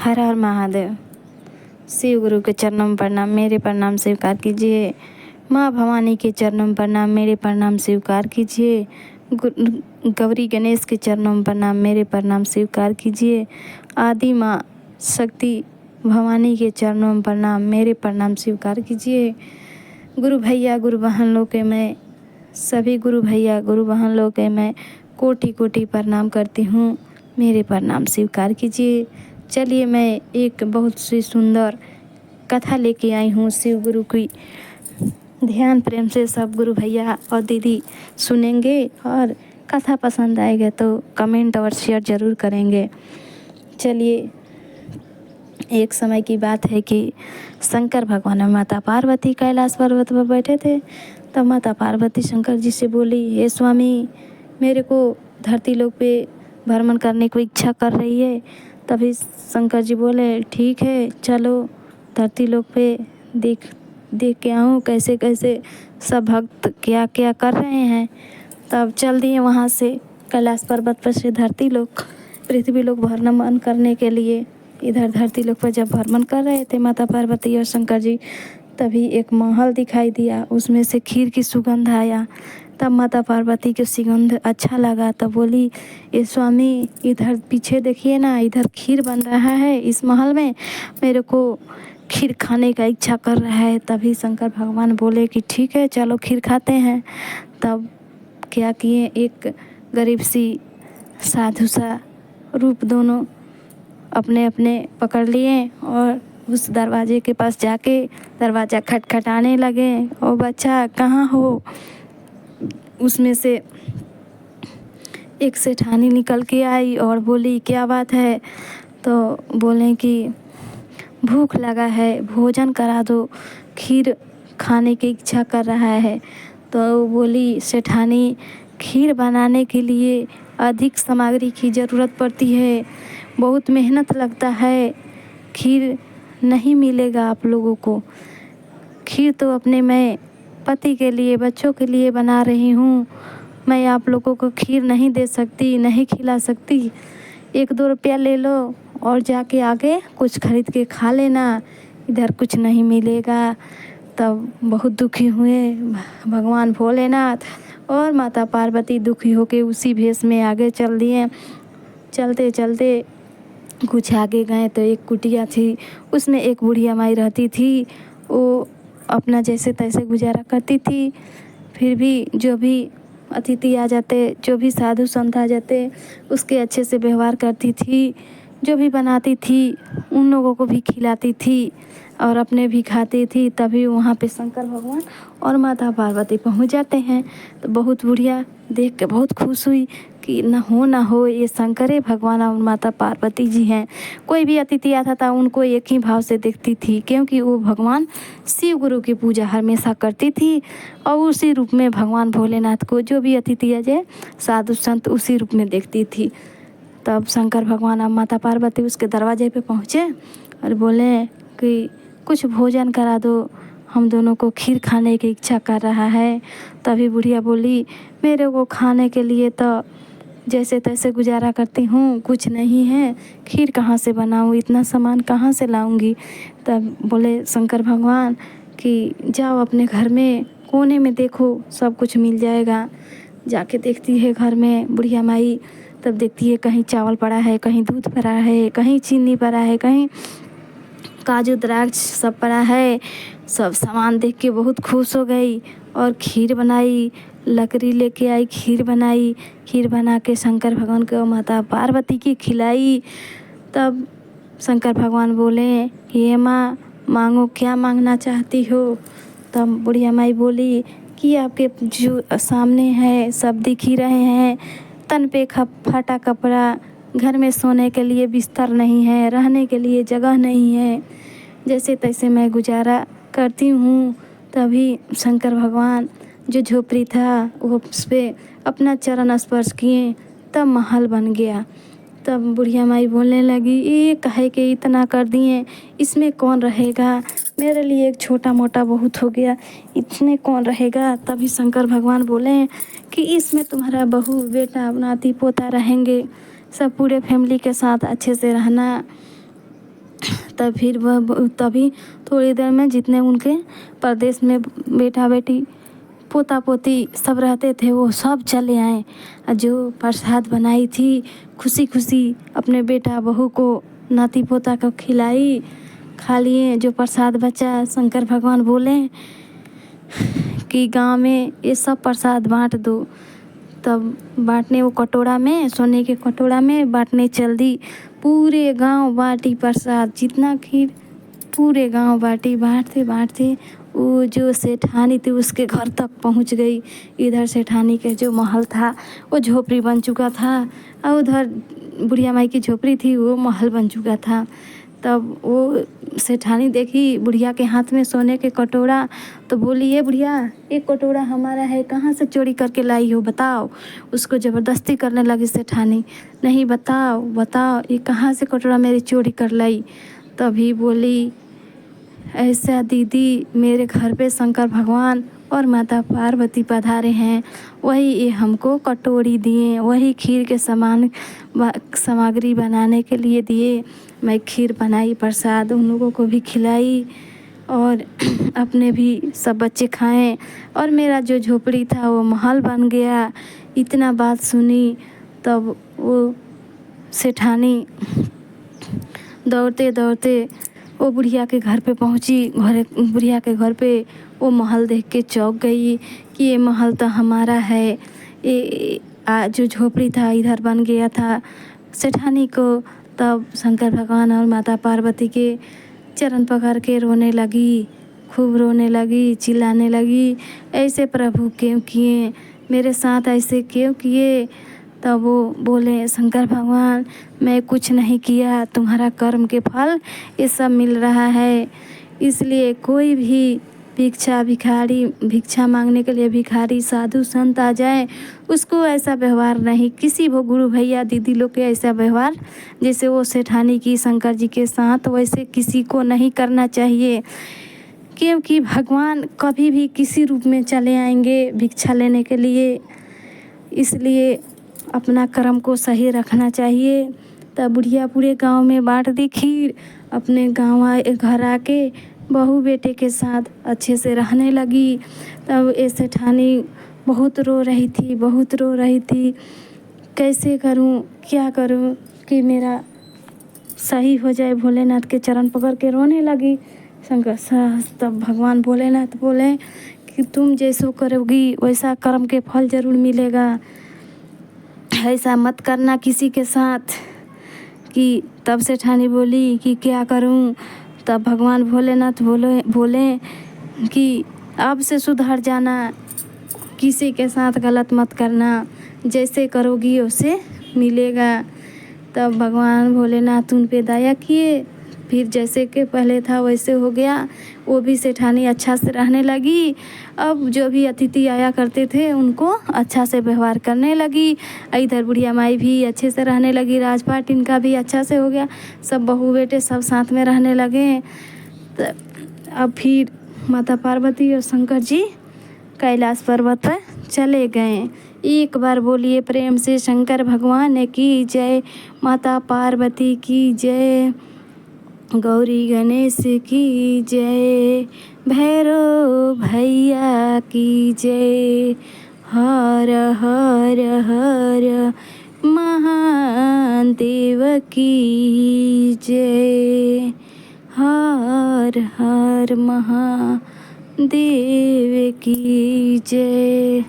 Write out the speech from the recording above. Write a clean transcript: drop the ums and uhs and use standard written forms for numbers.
हर हर महादेव। शिव गुरु के चरणों में प्रणाम, मेरे प्रणाम स्वीकार कीजिए। माँ भवानी के चरणों में प्रणाम, मेरे प्रणाम स्वीकार कीजिए। गौरी गणेश के चरणों में प्रणाम, मेरे प्रणाम स्वीकार कीजिए। आदि माँ शक्ति भवानी के चरणों में प्रणाम, मेरे प्रणाम स्वीकार कीजिए। गुरु भैया गुरु बहन लोग के मैं सभी गुरु भैया गुरु बहन लोग के मैं कोटि कोटि प्रणाम करती हूँ, मेरे प्रणाम स्वीकार कीजिए। चलिए मैं एक बहुत सी सुंदर कथा लेके आई हूँ शिव गुरु की। ध्यान प्रेम से सब गुरु भैया और दीदी सुनेंगे और कथा पसंद आएगा तो कमेंट और शेयर ज़रूर करेंगे। चलिए, एक समय की बात है कि शंकर भगवान और माता पार्वती कैलाश पर्वत पर बैठे थे। तब माता पार्वती शंकर जी से बोली, हे स्वामी, मेरे को धरती लोक पे भ्रमण करने की इच्छा कर रही है। तभी शंकर जी बोले, ठीक है, चलो धरती लोक पे देख के आऊँ कैसे कैसे सब भक्त क्या क्या कर रहे हैं। तब चल दिए वहाँ से कैलाश पर्वत पर से धरती लोक पृथ्वी लोक भ्रमण करने के लिए। इधर धरती लोक पर जब भ्रमण कर रहे थे माता पार्वती और शंकर जी, तभी एक महल दिखाई दिया, उसमें से खीर की सुगंध आया। तब माता पार्वती की सुगंध अच्छा लगा, तब बोली, ये स्वामी इधर पीछे देखिए ना, इधर खीर बन रहा है इस महल में, मेरे को खीर खाने का इच्छा कर रहा है। तभी शंकर भगवान बोले कि ठीक है, चलो खीर खाते हैं। तब क्या किए, एक गरीब सी साधु सा रूप दोनों अपने अपने पकड़ लिए और उस दरवाजे के पास जाके दरवाज़ा खटखटाने लगे। ओ बच्चा कहाँ हो? उसमें से एक सेठानी निकल के आई और बोली, क्या बात है? तो बोले कि भूख लगा है, भोजन करा दो, खीर खाने की इच्छा कर रहा है। तो बोली सेठानी, खीर बनाने के लिए अधिक सामग्री की ज़रूरत पड़ती है, बहुत मेहनत लगता है, खीर नहीं मिलेगा आप लोगों को। खीर तो अपने मैं पति के लिए बच्चों के लिए बना रही हूँ, मैं आप लोगों को खीर नहीं दे सकती, नहीं खिला सकती। 1-2 रुपया ले लो और जाके आगे कुछ खरीद के खा लेना, इधर कुछ नहीं मिलेगा। तब बहुत दुखी हुए भगवान भोलेनाथ और माता पार्वती, दुखी होके उसी भेष में आगे चल दिए। चलते चलते कुछ आगे गए तो एक कुटिया थी, उसमें एक बुढ़िया माई रहती थी। वो अपना जैसे तैसे गुजारा करती थी, फिर भी जो भी अतिथि आ जाते, जो भी साधु संत आ जाते, उसके अच्छे से व्यवहार करती थी, जो भी बनाती थी उन लोगों को भी खिलाती थी और अपने भी खाती थी। तभी वहाँ पे शंकर भगवान और माता पार्वती पहुँच जाते हैं। तो बहुत बुढ़िया देख के बहुत खुश हुई कि ना हो ये शंकर भगवान और माता पार्वती जी हैं। कोई भी अतिथि आता था उनको एक ही भाव से देखती थी, क्योंकि वो भगवान शिव गुरु की पूजा हमेशा करती थी और उसी रूप में भगवान भोलेनाथ को जो भी अतिथि आ जाए साधु संत उसी रूप में देखती थी। तब शंकर भगवान और माता पार्वती उसके दरवाजे पे पहुँचे और बोले कि कुछ भोजन करा दो, हम दोनों को खीर खाने की इच्छा कर रहा है। तभी बुढ़िया बोली, मेरे को खाने के लिए तो जैसे तैसे गुजारा करती हूँ, कुछ नहीं है, खीर कहाँ से बनाऊँ, इतना सामान कहाँ से लाऊंगी। तब बोले शंकर भगवान कि जाओ अपने घर में कोने में देखो, सब कुछ मिल जाएगा। जाके देखती है घर में बुढ़िया माई, तब देखती है कहीं चावल पड़ा है, कहीं दूध पड़ा है, कहीं चीनी पड़ा है, कहीं काजू द्राक्ष सब पड़ा है। सब सामान देख के बहुत खुश हो गई और खीर बनाई, लकड़ी लेके आई, खीर बनाई। खीर बना के शंकर भगवान को माता पार्वती की खिलाई। तब शंकर भगवान बोले, हे माँ, मांगो, क्या मांगना चाहती हो? तब बुढ़िया माई बोली कि आपके जो सामने है सब दिख ही रहे हैं, तन पे फटा कपड़ा, घर में सोने के लिए बिस्तर नहीं है, रहने के लिए जगह नहीं है, जैसे तैसे मैं गुजारा करती हूँ। तभी शंकर भगवान जो झोपड़ी था वो उस पर अपना चरण स्पर्श किए, तब महल बन गया। तब बुढ़िया माई बोलने लगी, ये कहे के इतना कर दिए, इसमें कौन रहेगा, मेरे लिए एक छोटा मोटा बहुत हो गया, इसमें कौन रहेगा। तभी शंकर भगवान बोले कि इसमें तुम्हारा बहू बेटा नाती पोता रहेंगे, सब पूरे फैमिली के साथ अच्छे से रहना। तब फिर वह तभी थोड़ी देर में जितने उनके परदेश में बेटा बेटी पोता पोती सब रहते थे वो सब चले आए। जो प्रसाद बनाई थी खुशी खुशी अपने बेटा बहू को नाती पोता को खिलाई, खा लिए। जो प्रसाद बचा शंकर भगवान बोले कि गांव में ये सब प्रसाद बांट दो। तब बांटने वो कटोरा में, सोने के कटोरा में बांटने चल दी। पूरे गांव बांटी प्रसाद, जितना खीर पूरे गांव बांटी। बांटते बांटते वो जो सेठानी थी उसके घर तक पहुंच गई। इधर सेठानी के जो महल था वो झोपड़ी बन चुका था और उधर बुढ़िया माई की झोपड़ी थी वो महल बन चुका था। तब वो सेठानी देखी बुढ़िया के हाथ में सोने के कटोरा, तो बोली ये बुढ़िया एक कटोरा हमारा है, कहाँ से चोरी करके लाई हो बताओ। उसको ज़बरदस्ती करने लगी सेठानी, नहीं बताओ बताओ ये कहाँ से कटोरा मेरी चोरी कर लाई। तभी बोली ऐसा दीदी मेरे घर पे शंकर भगवान और माता पार्वती पधारे हैं, वही ये हमको कटोरी दिए, वही खीर के सामग्री बनाने के लिए दिए। मैं खीर बनाई, प्रसाद उन लोगों को भी खिलाई और अपने भी सब बच्चे खाएं और मेरा जो झोपड़ी था वो महल बन गया। इतना बात सुनी तब वो सेठानी दौड़ते दौड़ते वो बुढ़िया के घर पे पहुंची। बुढ़िया के घर पे वो महल देख के चौंक गई कि ये महल तो हमारा है। ये जो झोपड़ी था इधर बन गया था सेठानी को। तब शंकर भगवान और माता पार्वती के चरण पकड़ के रोने लगी, खूब रोने लगी, चिल्लाने लगी, ऐसे प्रभु क्यों किए, मेरे साथ ऐसे क्यों किए। तब वो बोले शंकर भगवान मैं कुछ नहीं किया, तुम्हारा कर्म के फल ये सब मिल रहा है। इसलिए कोई भी भिक्षा मांगने के लिए भिखारी साधु संत आ जाए उसको ऐसा व्यवहार नहीं, किसी वो गुरु भैया दीदी लोग के ऐसा व्यवहार जैसे वो सेठानी की शंकर जी के साथ वैसे किसी को नहीं करना चाहिए। क्योंकि भगवान कभी भी किसी रूप में चले आएंगे भिक्षा लेने के लिए, इसलिए अपना कर्म को सही रखना चाहिए। तब बुढ़िया पूरे गांव में बांट दी खीर। अपने घर आके बहू बेटे के साथ अच्छे से रहने लगी। तब ये सेठानी बहुत रो रही थी, कैसे करूं क्या करूं कि मेरा सही हो जाए। भोलेनाथ के चरण पकड़ के रोने लगी शंकर साहस। तब भगवान भोलेनाथ बोले कि तुम जैसो करोगी वैसा कर्म के फल जरूर मिलेगा, ऐसा मत करना किसी के साथ। कि तब सेठानी बोली कि क्या करूं। तब भगवान भोलेनाथ बोले कि अब से सुधर जाना, किसी के साथ गलत मत करना, जैसे करोगी वैसे मिलेगा। तब भगवान भोलेनाथ उन पे दया किए, फिर जैसे कि पहले था वैसे हो गया। वो भी सेठानी अच्छा से रहने लगी। अब जो भी अतिथि आया करते थे उनको अच्छा से व्यवहार करने लगी। इधर बुढ़िया माई भी अच्छे से रहने लगी, राजपाट इनका भी अच्छा से हो गया, सब बहू बेटे सब साथ में रहने लगे। अब फिर माता पार्वती और शंकर जी कैलाश पर्वत पर चले गए। एक बार बोलिए प्रेम से शंकर भगवान की जय, माता पार्वती की जय, गौरी गणेश की जय, भैरव भैया की जय, हर हर हर महादेव की जय, हर हर महादेव की जय।